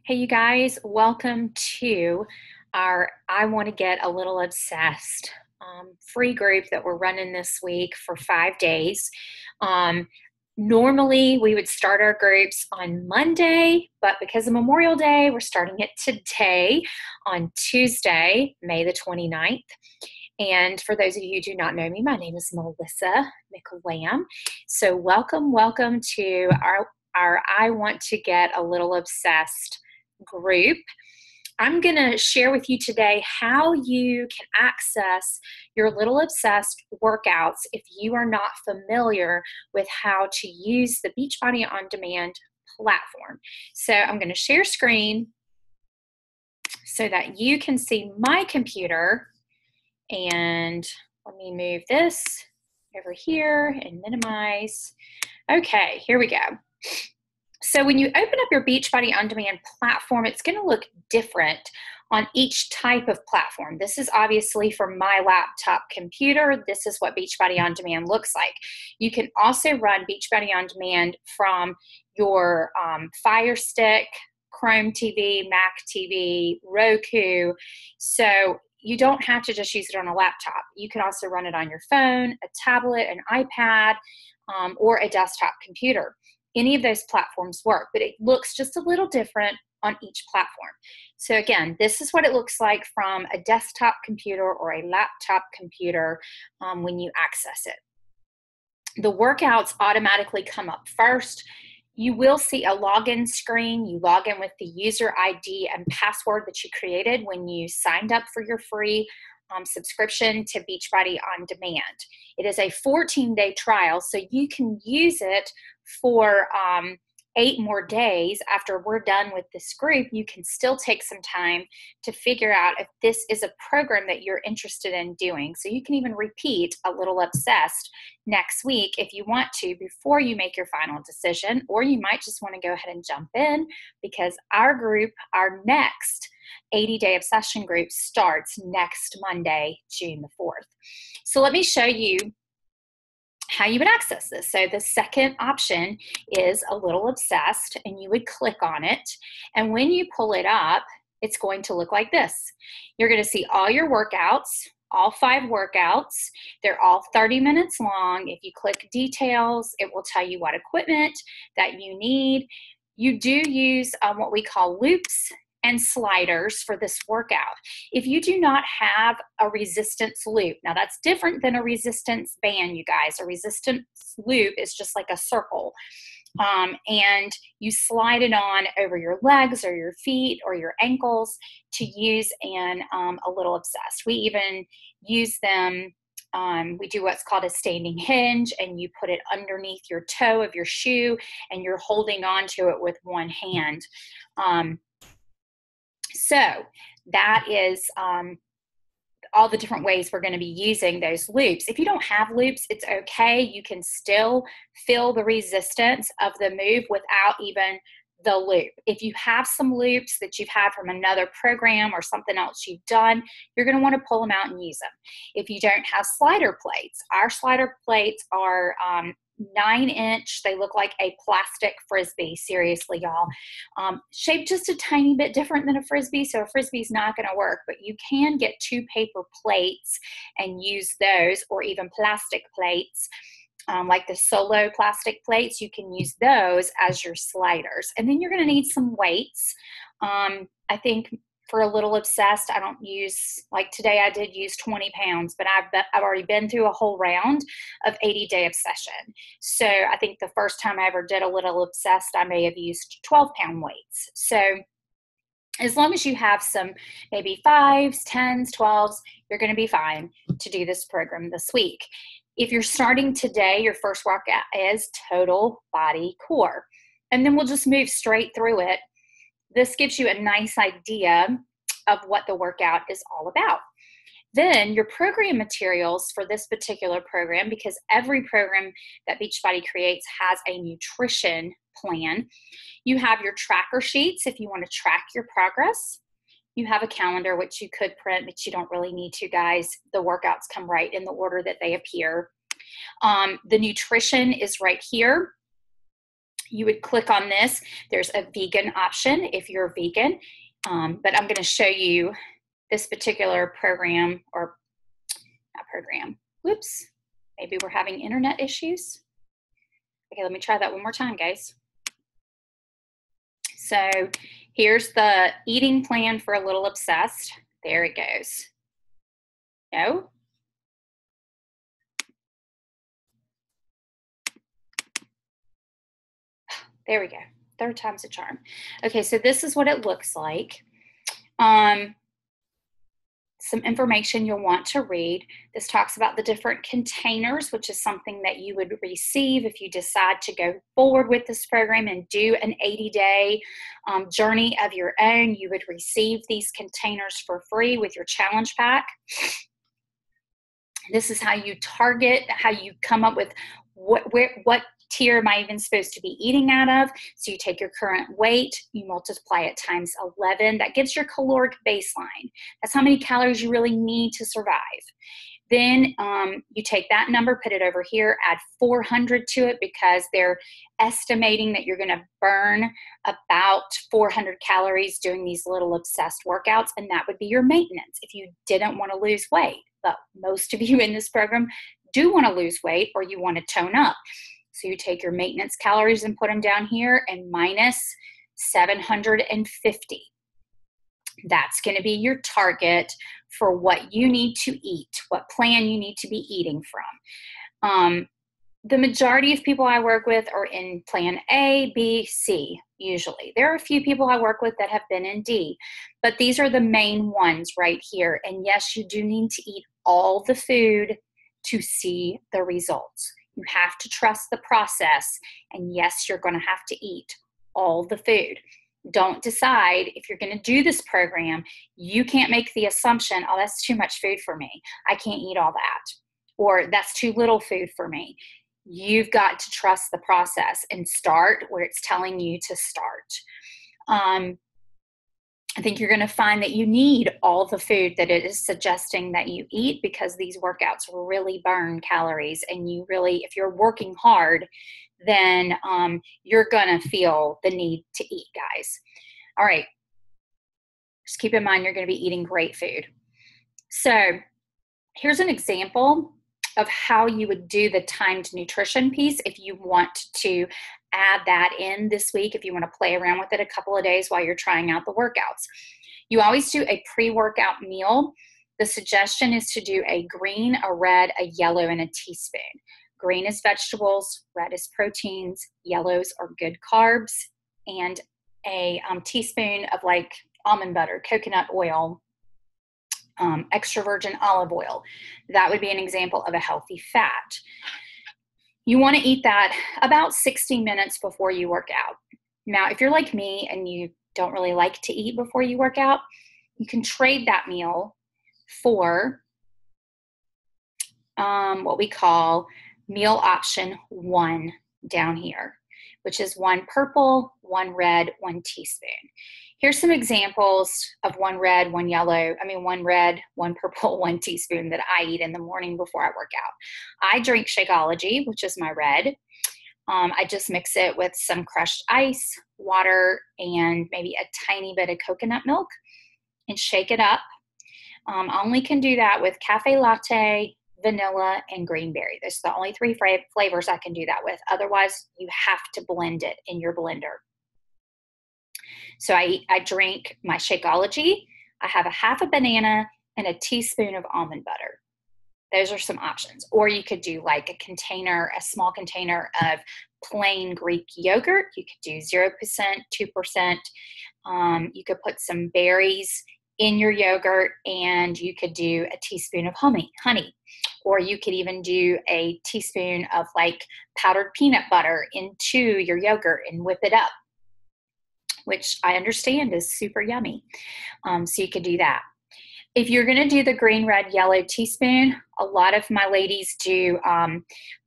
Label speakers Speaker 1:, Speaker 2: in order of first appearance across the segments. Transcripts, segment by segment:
Speaker 1: Hey, you guys, welcome to our I Want to Get a Little Obsessed free group that we're running this week for 5 days. Um, Normally, we would start our groups on Monday, but because of Memorial Day, we're starting it today on Tuesday, May the 29th. And for those of you who do not know me, my name is Melissa McLamb. So welcome to our I Want to Get a Little Obsessed group. I'm going to share with you today how you can access your Little Obsessed workouts if you are not familiar with how to use the Beachbody On Demand platform. So I'm going to share screen so that you can see my computer, and let me move this over here and minimize. Okay, here we go. So when you open up your Beachbody On Demand platform, it's going to look different on each type of platform. This is obviously for my laptop computer. This is what Beachbody On Demand looks like. You can also run Beachbody On Demand from your Fire Stick, Chrome TV, Mac TV, Roku. So you don't have to just use it on a laptop. You can also run it on your phone, a tablet, an iPad, or a desktop computer. Any of those platforms work, but it looks just a little different on each platform. So again, this is what it looks like from a desktop computer or a laptop computer when you access it. The workouts automatically come up first. You will see a login screen. You log in with the user ID and password that you created when you signed up for your free subscription to Beachbody On Demand. It is a 14-day trial, so you can use it for 8 more days. After we're done with this group, you can still take some time to figure out if this is a program that you're interested in doing. So you can even repeat a Little Obsessed next week if you want to before you make your final decision, or you might just want to go ahead and jump in because our group, our next 80-day obsession group starts next Monday, June the 4th. So let me show you how you would access this. So the second option is a Little Obsessed, and you would click on it. And when you pull it up, it's going to look like this. You're going to see all your workouts, all 5 workouts. They're all 30 minutes long. If you click details, it will tell you what equipment that you need. You do use what we call loops and sliders for this workout. If you do not have a resistance loop, now that's different than a resistance band, you guys. A resistance loop is just like a circle. And you slide it on over your legs or your feet or your ankles to use in a Little Obsessed. We even use them. We do what's called a standing hinge, and you put it underneath your toe of your shoe, and you're holding on to it with one hand. So that is all the different ways we're going to be using those loops. If you don't have loops, it's okay. You can still feel the resistance of the move without even the loop. If you have some loops that you've had from another program or something else you've done, you're going to want to pull them out and use them. If you don't have slider plates, our slider plates are 9-inch. They look like a plastic Frisbee. Seriously, y'all. Shaped just a tiny bit different than a Frisbee, so a Frisbee's not going to work, but you can get 2 paper plates and use those, or even plastic plates. Like the Solo plastic plates, you can use those as your sliders. And then you're going to need some weights. I think for a Little Obsessed, I don't use, like today I did use 20 pounds, but I've already been through a whole round of 80-day obsession. So I think the first time I ever did a Little Obsessed, I may have used 12-pound weights. So as long as you have some maybe 5s, 10s, 12s, you're going to be fine to do this program this week. If you're starting today, your first workout is total body core. And then we'll just move straight through it. This gives you a nice idea of what the workout is all about. Then your program materials for this particular program, because every program that Beachbody creates has a nutrition plan. You have your tracker sheets if you want to track your progress. You have a calendar, which you could print, but you don't really need to, guys. The workouts come right in the order that they appear. The nutrition is right here. you would click on this. There's a vegan option if you're vegan, but I'm going to show you this particular program, or not program. Whoops, maybe we're having internet issues. Okay, let me try that one more time, guys. So here's the eating plan for A Little Obsessed. There it goes. No. There we go. Third time's a charm. Okay, so this is what it looks like. Some information you'll want to read. This talks about the different containers, which is something that you would receive if you decide to go forward with this program and do an 80-day journey of your own. You would receive these containers for free with your challenge pack. This is how you target, how you come up with what tier am I even supposed to be eating out of. So you take your current weight, you multiply it times 11. That gives your caloric baseline. That's how many calories you really need to survive. Then you take that number, put it over here, add 400 to it, because they're estimating that you're going to burn about 400 calories doing these Little Obsessed workouts, and that would be your maintenance if you didn't want to lose weight. But most of you in this program do want to lose weight, or you want to tone up. So you take your maintenance calories and put them down here, and minus 750. That's going to be your target for what you need to eat, what plan you need to be eating from. The majority of people I work with are in plan A, B, C, usually. There are a few people I work with that have been in D, but these are the main ones right here. And yes, you do need to eat all the food to see the results. You have to trust the process, and yes, you're going to have to eat all the food. Don't decide if you're going to do this program. You can't make the assumption, oh, that's too much food for me. I can't eat all that. Or that's too little food for me. You've got to trust the process and start where it's telling you to start. I think you're going to find that you need all the food that it is suggesting that you eat, because these workouts really burn calories, and you really, if you're working hard, then you're going to feel the need to eat, guys. All right. Just keep in mind you're going to be eating great food. So here's an example of how you would do the timed nutrition piece if you want to add that in this week, if you want to play around with it a couple of days while you're trying out the workouts. You always do a pre-workout meal. The suggestion is to do a green, a red, a yellow, and a teaspoon. Green is vegetables, red is proteins, yellows are good carbs, and a teaspoon of like almond butter, coconut oil, extra virgin olive oil. That would be an example of a healthy fat. You want to eat that about 60 minutes before you work out. Now, if you're like me and you don't really like to eat before you work out, you can trade that meal for what we call meal option 1 down here, which is 1 purple, 1 red, 1 teaspoon. Here's some examples of 1 red, 1 yellow, 1 purple, 1 teaspoon that I eat in the morning before I work out. I drink Shakeology, which is my red. I just mix it with some crushed ice, water, and maybe a tiny bit of coconut milk and shake it up. I only can do that with cafe latte, vanilla, and green berry. Those are the only 3 flavors I can do that with. Otherwise, you have to blend it in your blender. So I drink my Shakeology. I have a half a banana and a teaspoon of almond butter. Those are some options. Or you could do like a small container of plain Greek yogurt. You could do 0%, 2%. You could put some berries in your yogurt, and you could do a teaspoon of honey. Or you could even do a teaspoon of like powdered peanut butter into your yogurt and whip it up, which I understand is super yummy. So you could do that. If you're going to do the green, red, yellow teaspoon, a lot of my ladies do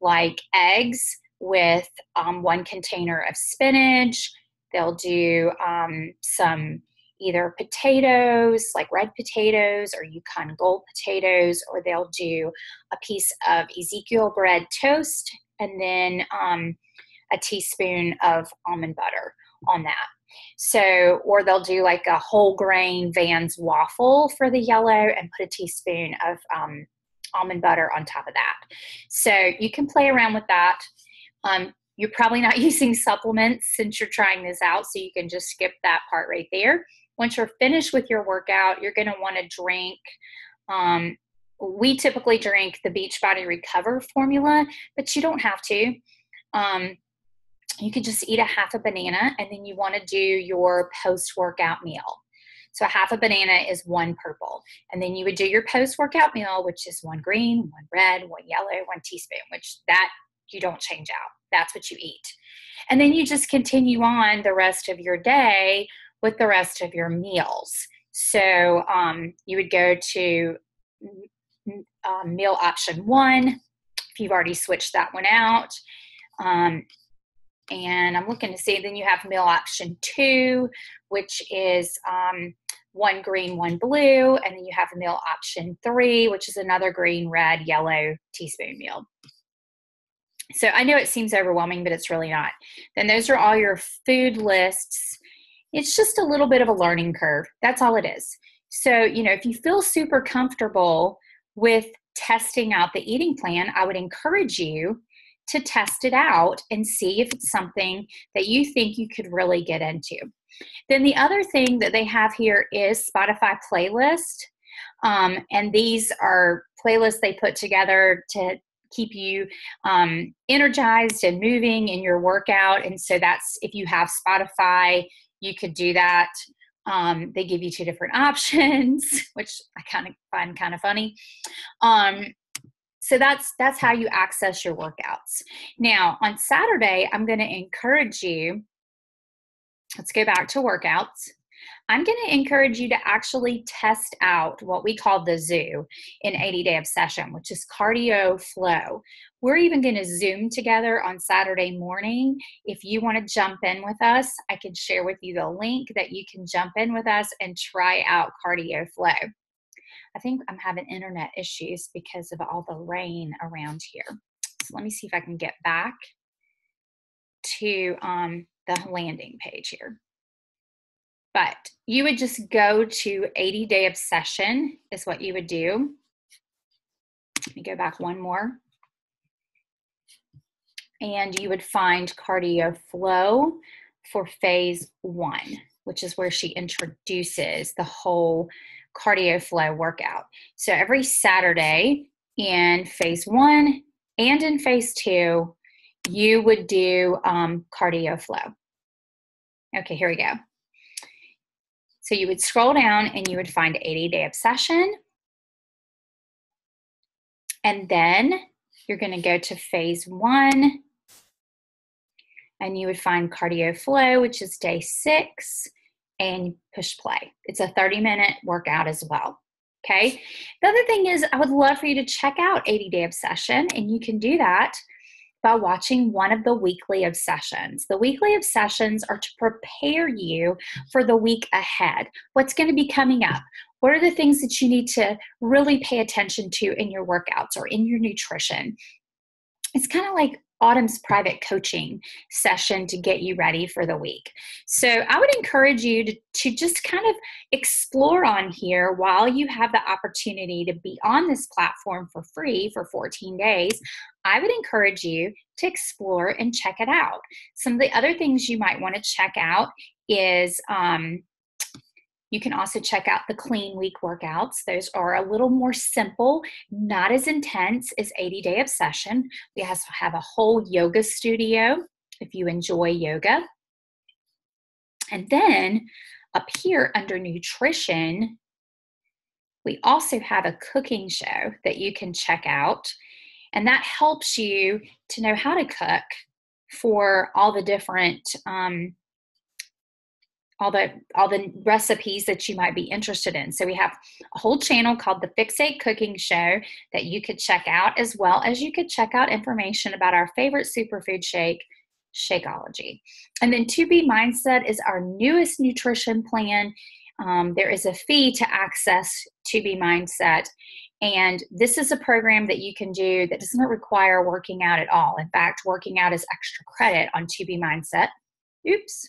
Speaker 1: like eggs with 1 container of spinach. They'll do some either potatoes, like red potatoes or Yukon Gold potatoes, or they'll do a piece of Ezekiel bread toast and then a teaspoon of almond butter on that. So, or they'll do like a whole grain Van's waffle for the yellow and put a teaspoon of almond butter on top of that. So you can play around with that. You're probably not using supplements since you're trying this out, so you can just skip that part right there. Once you're finished with your workout, you're going to want to drink. We typically drink the Beachbody Recover formula, but you don't have to. You could just eat a half a banana, and then you want to do your post-workout meal. So a half a banana is 1 purple. And then you would do your post-workout meal, which is 1 green, 1 red, 1 yellow, 1 teaspoon, which that you don't change out. That's what you eat. And then you just continue on the rest of your day with the rest of your meals. So you would go to meal option 1, if you've already switched that one out. And I'm looking to see, then you have meal option 2, which is 1 green, 1 blue. And then you have meal option 3, which is another green, red, yellow teaspoon meal. So I know it seems overwhelming, but it's really not. Then those are all your food lists. It's just a little bit of a learning curve. That's all it is. So, if you feel super comfortable with testing out the eating plan, I would encourage you to test it out and see if it's something that you think you could really get into. Then the other thing that they have here is Spotify playlist. And these are playlists they put together to keep you energized and moving in your workout. And so that's, if you have Spotify, you could do that. They give you 2 different options, which I kind of find kind of funny. So that's how you access your workouts. Now, on Saturday, I'm going to encourage you, let's go back to workouts. I'm going to encourage you to actually test out what we call the zoo in 80-day obsession, which is cardio flow. We're even going to Zoom together on Saturday morning. If you want to jump in with us, I can share with you the link that you can jump in with us and try out cardio flow. I think I'm having internet issues because of all the rain around here. So let me see if I can get back to the landing page here. But you would just go to 80-day obsession is what you would do. Let me go back one more. And you would find cardio flow for phase 1, which is where she introduces the whole cardio flow workout. So every Saturday in phase 1 and in phase 2, you would do cardio flow. Okay, here we go. So you would scroll down and you would find 80-day obsession. And then you're going to go to phase 1 and you would find cardio flow, which is day 6, and push play. It's a 30-minute workout as well. Okay. The other thing is I would love for you to check out 80-day obsession, and you can do that by watching one of the weekly obsessions. The weekly obsessions are to prepare you for the week ahead. What's going to be coming up? What are the things that you need to really pay attention to in your workouts or in your nutrition? It's kind of like Autumn's private coaching session to get you ready for the week. So I would encourage you to just kind of explore on here while you have the opportunity to be on this platform for free for 14 days. I would encourage you to explore and check it out. Some of the other things you might want to check out is you can also check out the Clean Week workouts. Those are a little more simple, not as intense as 80-day obsession. We also have a whole yoga studio if you enjoy yoga. And then up here under nutrition, we also have a cooking show that you can check out. And that helps you to know how to cook for all the different all the recipes that you might be interested in. So we have a whole channel called the Fixate Cooking Show that you could check out, as well as you could check out information about our favorite superfood shake, Shakeology. And then 2B Mindset is our newest nutrition plan. There is a fee to access 2B Mindset, And this is a program that you can do that doesn't require working out at all. In fact, working out is extra credit on 2B Mindset. Oops.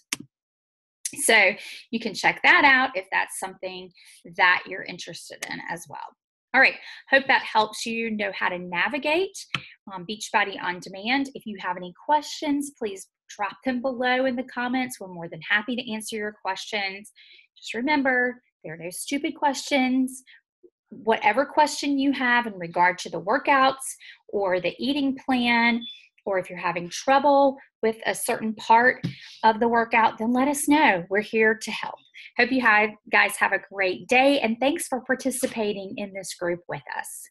Speaker 1: So you can check that out if that's something that you're interested in as well. All right, hope that helps you know how to navigate Beachbody On Demand. If you have any questions, please drop them below in the comments. We're more than happy to answer your questions. Just remember, there are no stupid questions. Whatever question you have in regard to the workouts or the eating plan, or if you're having trouble with a certain part of the workout, then let us know. We're here to help. Hope you guys have a great day, and thanks for participating in this group with us.